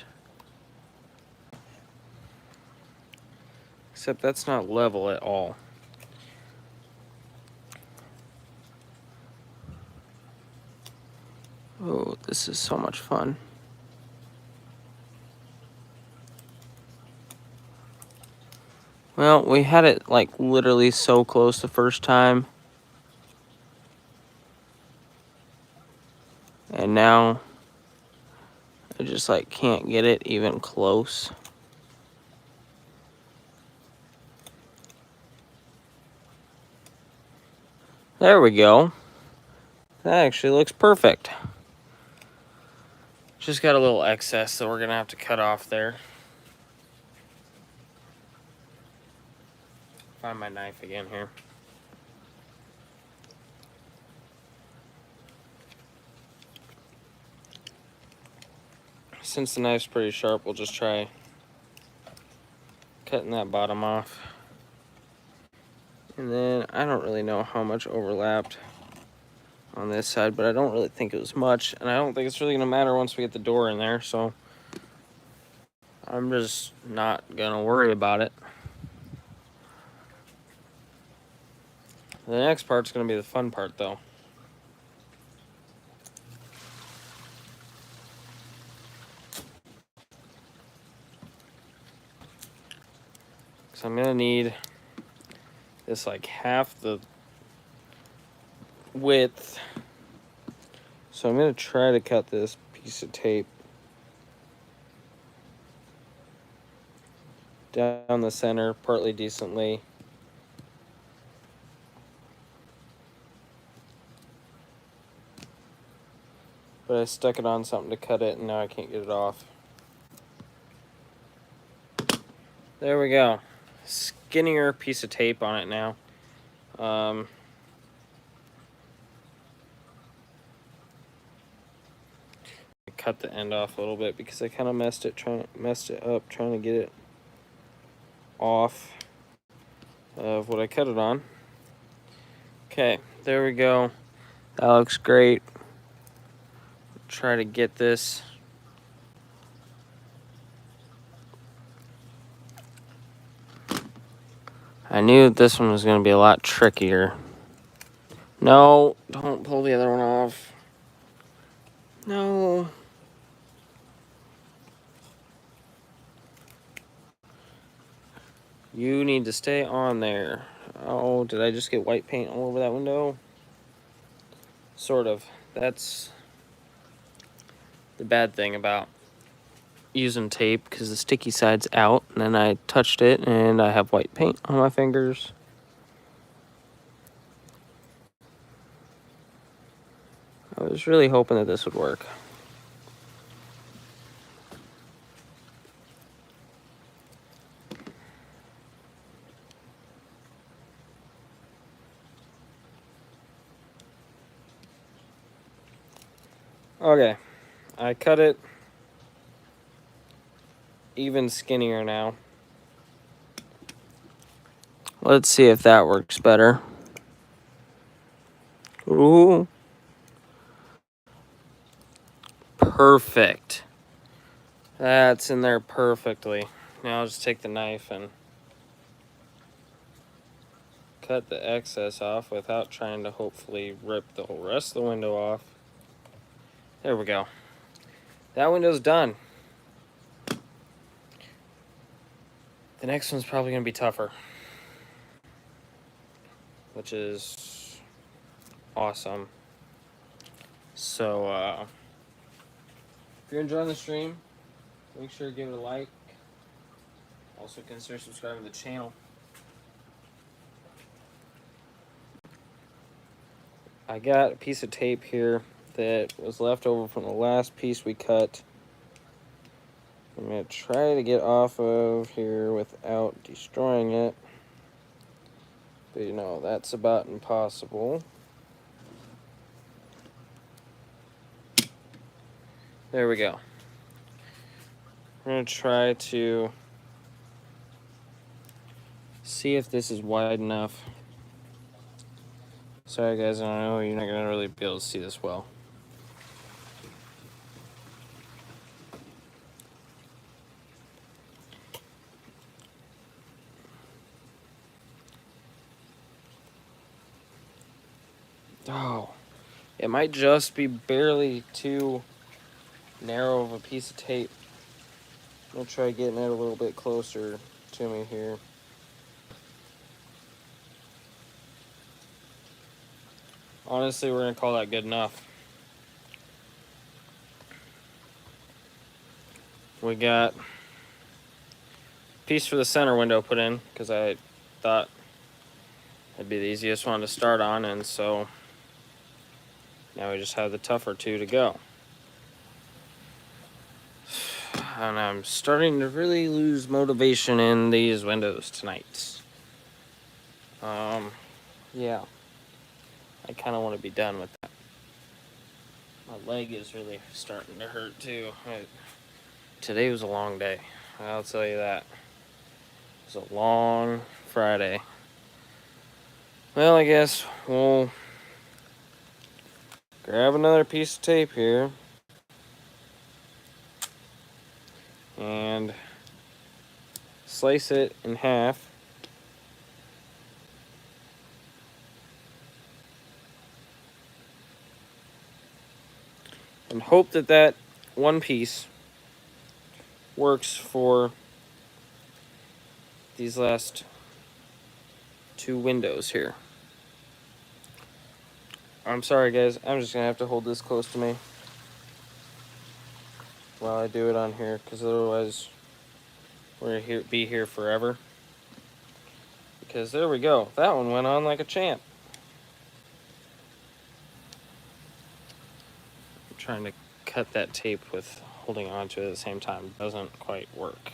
Except that's not level at all. Oh, this is so much fun. Well, we had it like literally so close the first time. And now I just like can't get it even close. There we go. That actually looks perfect. Just got a little excess that we're gonna have to cut off there. Find my knife again here. Since the knife's pretty sharp, we'll just try cutting that bottom off. And then I don't really know how much overlapped on this side, but I don't really think it was much, and I don't think it's really gonna matter once we get the door in there, so I'm just not gonna worry about it. The next part's gonna be the fun part though. So I'm gonna need this like half the width. So I'm gonna try to cut this piece of tape down the center partly decently. But I stuck it on something to cut it and now I can't get it off. There we go. Skinnier piece of tape on it now. Cut the end off a little bit because I kind of messed it up trying to get it off of what I cut it on. Okay, there we go. That looks great. Try to get this I knew this one was going to be a lot trickier. No, don't pull the other one off. No. You need to stay on there. Oh, did I just get white paint all over that window? Sort of. That's the bad thing about using tape, because the sticky side's out, and then I touched it and I have white paint on my fingers. I was really hoping that this would work. Okay, I cut it even skinnier now. Let's see if that works better. Ooh. Perfect. That's in there perfectly. Now I'll just take the knife and cut the excess off without trying to hopefully rip the whole rest of the window off. There we go. That window's done. The next one's probably going to be tougher, which is awesome. So, if you're enjoying the stream, make sure to give it a like. Also, consider subscribing to the channel. I got a piece of tape here that was left over from the last piece we cut. I'm going to try to get off of here without destroying it. But you know, that's about impossible. There we go. I'm going to try to see if this is wide enough. Sorry guys, I know you're not going to really be able to see this well. Oh, it might just be barely too narrow of a piece of tape. I'm going to try getting it a little bit closer to me here. honestly, we're going to call that good enough. We got a piece for the center window put in because I thought it'd be the easiest one to start on, and so now we just have the tougher two to go. And I'm starting to really lose motivation in these windows tonight. Yeah. I kind of want to be done with that. My leg is really starting to hurt too. Today was a long day. I'll tell you that. It was a long Friday. Well, I guess we'll grab another piece of tape here. And slice it in half. And hope that that one piece works for these last two windows here. I'm sorry, guys. I'm just going to have to hold this close to me while I do it on here, because otherwise we're going to be here forever. Because there we go. That one went on like a champ. I'm trying to cut that tape with holding onto it at the same time. It doesn't quite work.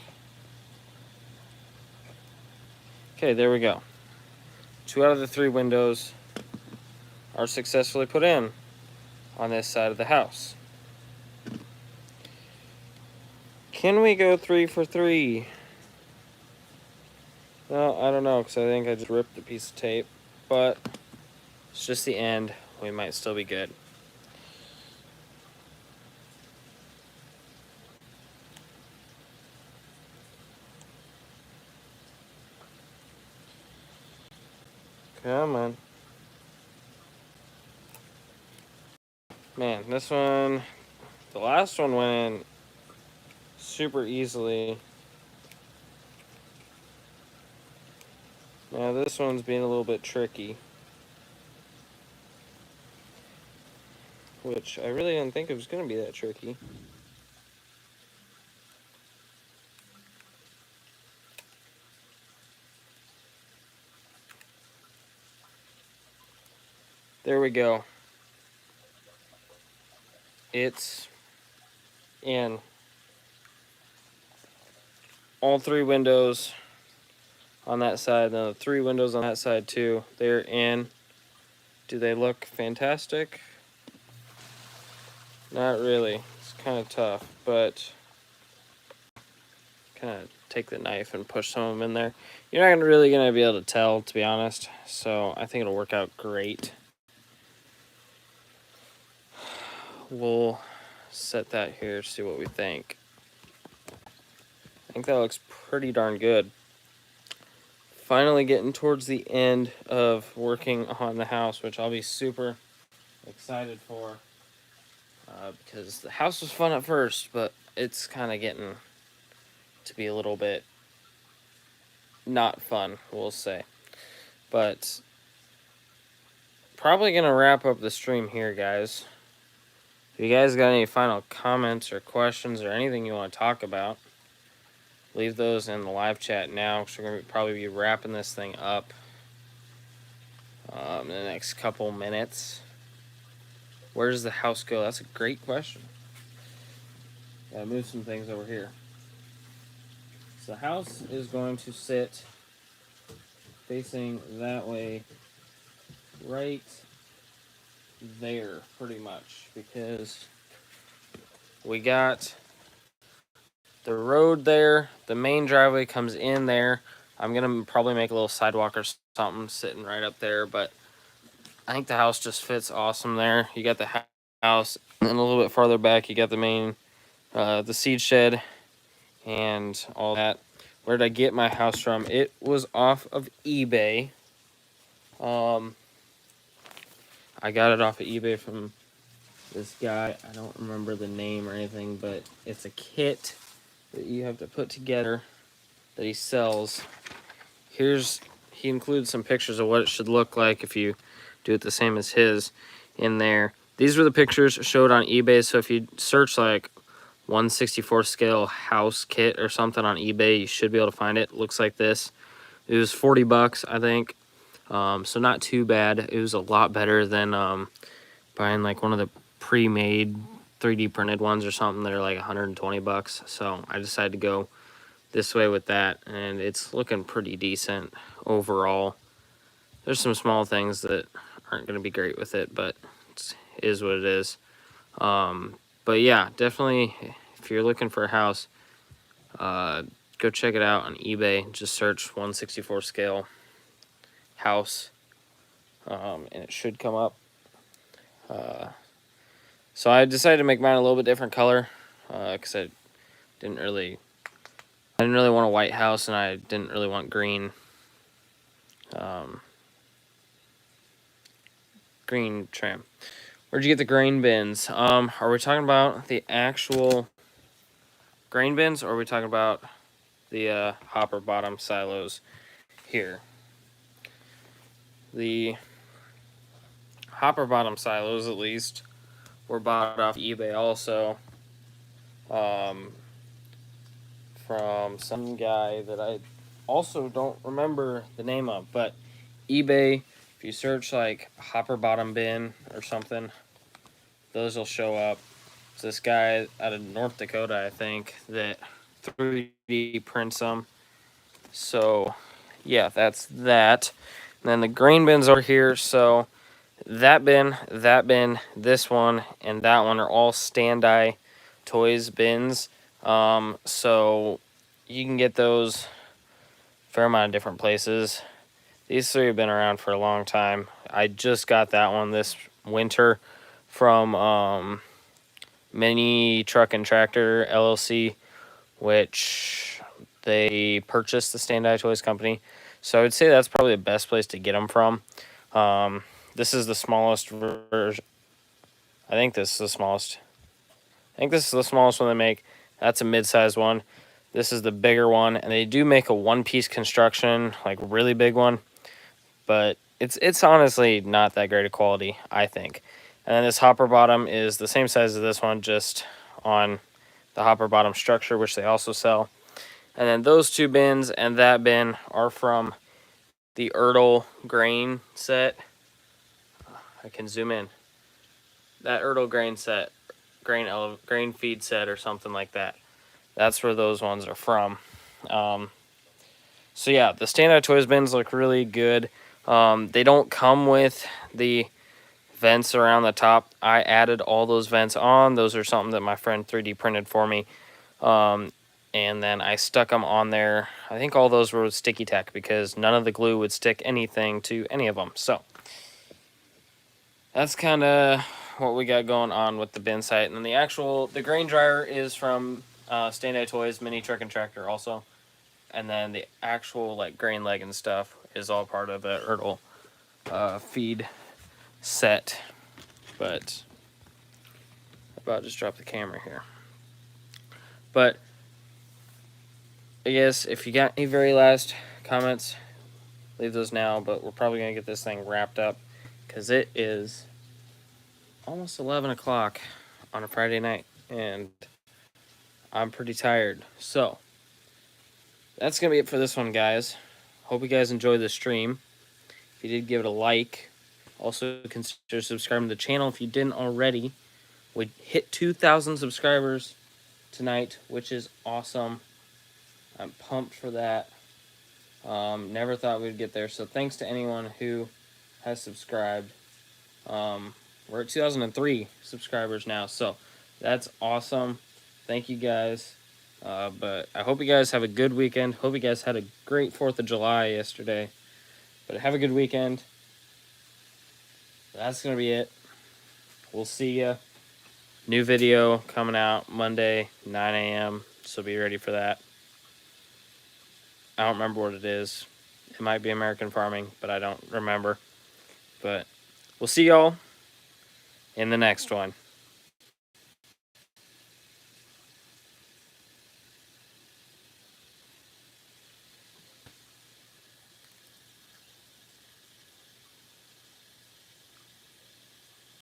Okay, there we go. 2 out of the 3 windows are successfully put in on this side of the house. Can we go 3 for 3? No, I don't know, because I think I just ripped a piece of tape. But it's just the end. We might still be good. Come on. Man, this one, the last one went in super easily. Now this one's being a little bit tricky, which I really didn't think it was going to be that tricky. There we go. It's in. All 3 windows on that side, and the 3 windows on that side too. They're in. Do they look fantastic? Not really. It's kind of tough, but kind of take the knife and push some of them in there. You're not really going to be able to tell, to be honest, so I think it'll work out great. We'll set that here, see what we think. I think that looks pretty darn good. Finally getting towards the end of working on the house, which I'll be super excited for, because the house was fun at first, but it's kind of getting to be a little bit not fun, we'll say. But probably gonna wrap up the stream here, guys. If you guys got any final comments or questions or anything you want to talk about, leave those in the live chat now, because we're going to probably be wrapping this thing up in the next couple minutes. Where does the house go? That's a great question. Gotta move some things over here. So the house is going to sit facing that way, right there, pretty much, because we got the road there, the main driveway comes in there. I'm gonna probably make a little sidewalk or something sitting right up there, but I think the house just fits awesome there. You got the house, and a little bit farther back you got the main the seed shed and all that. Where did I get my house from? It was off of eBay. I got it off of eBay from this guy. I don't remember the name or anything, but it's a kit that you have to put together that he sells. He includes some pictures of what it should look like if you do it the same as his in there. These were the pictures showed on eBay, so if you search like 1/64 scale house kit or something on eBay, you should be able to find it. It looks like this. It was 40 bucks, I think. So not too bad. It was a lot better than buying like one of the pre-made 3D printed ones or something that are like 120 bucks. So I decided to go this way with that, and it's looking pretty decent overall. There's some small things that aren't going to be great with it, but it is what it is. But yeah, definitely, if you're looking for a house, go check it out on eBay. Just search 1/64 scale house, and it should come up. So I decided to make mine a little bit different color, because I didn't really want a white house, and I didn't really want green. Green trim. Where'd you get the grain bins? Are we talking about the actual grain bins, or are we talking about the hopper bottom silos here? The hopper bottom silos, at least, were bought off eBay also, from some guy that I also don't remember the name of, but eBay, if you search like hopper bottom bin or something, those will show up. It's this guy out of North Dakota, I think, that 3D prints them. So yeah, that's that. And then the grain bins over here. So that bin, this one, and that one are all Stand-I Toys bins. So you can get those a fair amount of different places. These three have been around for a long time. I just got that one this winter from Mini Truck and Tractor LLC, which they purchased the Stand-I Toys company. So I would say that's probably the best place to get them from. This is the smallest version. I think this is the smallest. I think this is the smallest one they make. That's a mid-sized one. This is the bigger one, and they do make a one-piece construction, like really big one, but it's honestly not that great a quality, I think. And then this hopper bottom is the same size as this one, just on the hopper bottom structure, which they also sell. And then those two bins and that bin are from the Ertl grain set. I can zoom in. That Ertl grain set, grain feed set or something like that. That's where those ones are from. So yeah, the Stand-I Toys bins look really good. They don't come with the vents around the top. I added all those vents on. Those are something that my friend 3D printed for me. And then I stuck them on there. I think all those were with sticky tack because none of the glue would stick anything to any of them. So that's kind of what we got going on with the bin site. And then the grain dryer is from Stand-I Toys, Mini Truck and Tractor also. And then the actual like grain leg and stuff is all part of the Ertl feed set. But I about just dropped the camera here. But I guess if you got any very last comments, leave those now. But we're probably going to get this thing wrapped up because it is almost 11 o'clock on a Friday night. And I'm pretty tired. So that's going to be it for this one, guys. Hope you guys enjoyed the stream. If you did, give it a like. Also, consider subscribing to the channel if you didn't already. We hit 2,000 subscribers tonight, which is awesome. I'm pumped for that. Never thought we'd get there. So thanks to anyone who has subscribed. We're at 2003 subscribers now. So that's awesome. Thank you guys. But I hope you guys have a good weekend. Hope you guys had a great 4th of July yesterday. But have a good weekend. That's going to be it. We'll see ya. New video coming out Monday, 9 a.m. So be ready for that. I don't remember what it is. It might be American Farming, but I don't remember. But we'll see y'all in the next one.